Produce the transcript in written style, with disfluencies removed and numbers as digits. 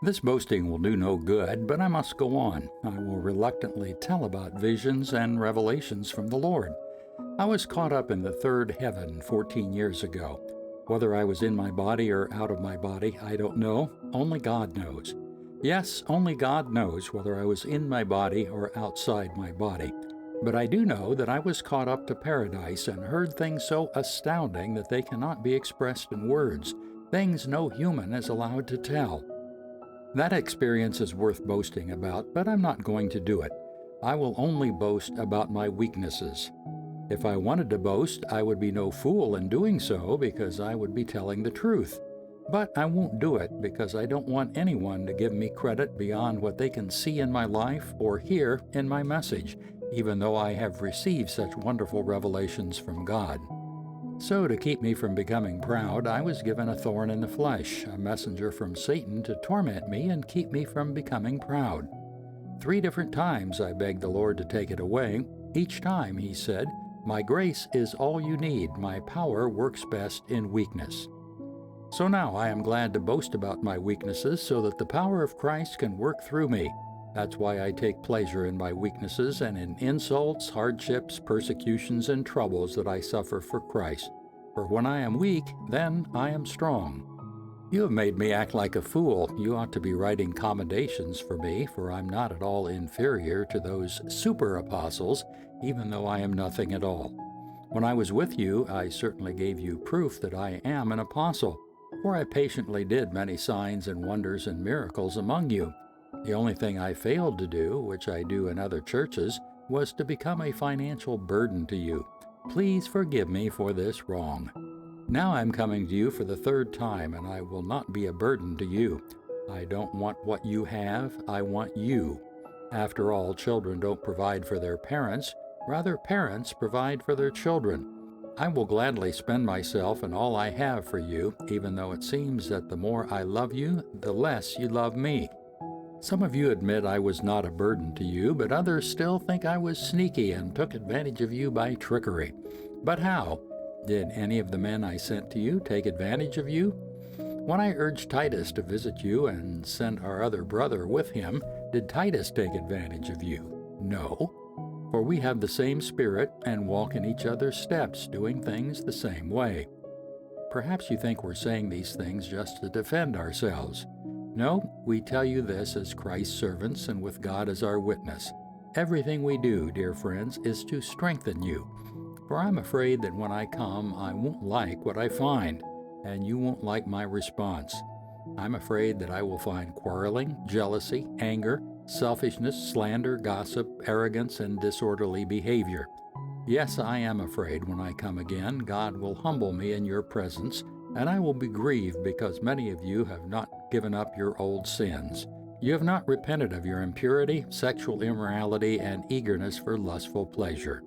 This boasting will do no good, but I must go on. I will reluctantly tell about visions and revelations from the Lord. I was caught up in the third heaven 14 years ago. Whether I was in my body or out of my body, I don't know. Only God knows. Yes, only God knows whether I was in my body or outside my body. But I do know that I was caught up to paradise and heard things so astounding that they cannot be expressed in words, things no human is allowed to tell. That experience is worth boasting about, but I'm not going to do it. I will only boast about my weaknesses. If I wanted to boast, I would be no fool in doing so because I would be telling the truth. But I won't do it because I don't want anyone to give me credit beyond what they can see in my life or hear in my message, even though I have received such wonderful revelations from God. So, to keep me from becoming proud, I was given a thorn in the flesh, a messenger from Satan to torment me and keep me from becoming proud. 3 different times I begged the Lord to take it away. Each time he said, "My grace is all you need. My power works best in weakness." So now I am glad to boast about my weaknesses so that the power of Christ can work through me. That's why I take pleasure in my weaknesses and in insults, hardships, persecutions, and troubles that I suffer for Christ. For when I am weak, then I am strong. You have made me act like a fool. You ought to be writing commendations for me, for I'm not at all inferior to those super apostles, even though I am nothing at all. When I was with you, I certainly gave you proof that I am an apostle, for I patiently did many signs and wonders and miracles among you. The only thing I failed to do, which I do in other churches, was to become a financial burden to you. Please forgive me for this wrong. Now I'm coming to you for the 3rd time, and I will not be a burden to you. I don't want what you have, I want you. After all, children don't provide for their parents, rather parents provide for their children. I will gladly spend myself and all I have for you, even though it seems that the more I love you, the less you love me. Some of you admit I was not a burden to you, but others still think I was sneaky and took advantage of you by trickery. But how? Did any of the men I sent to you take advantage of you? When I urged Titus to visit you and sent our other brother with him, did Titus take advantage of you? No, for we have the same spirit and walk in each other's steps, doing things the same way. Perhaps you think we're saying these things just to defend ourselves. No, we tell you this as Christ's servants and with God as our witness. Everything we do, dear friends, is to strengthen you. For I'm afraid that when I come, I won't like what I find, and you won't like my response. I'm afraid that I will find quarreling, jealousy, anger, selfishness, slander, gossip, arrogance, and disorderly behavior. Yes, I am afraid when I come again, God will humble me in your presence, and I will be grieved because many of you have not given up your old sins. You have not repented of your impurity, sexual immorality, and eagerness for lustful pleasure.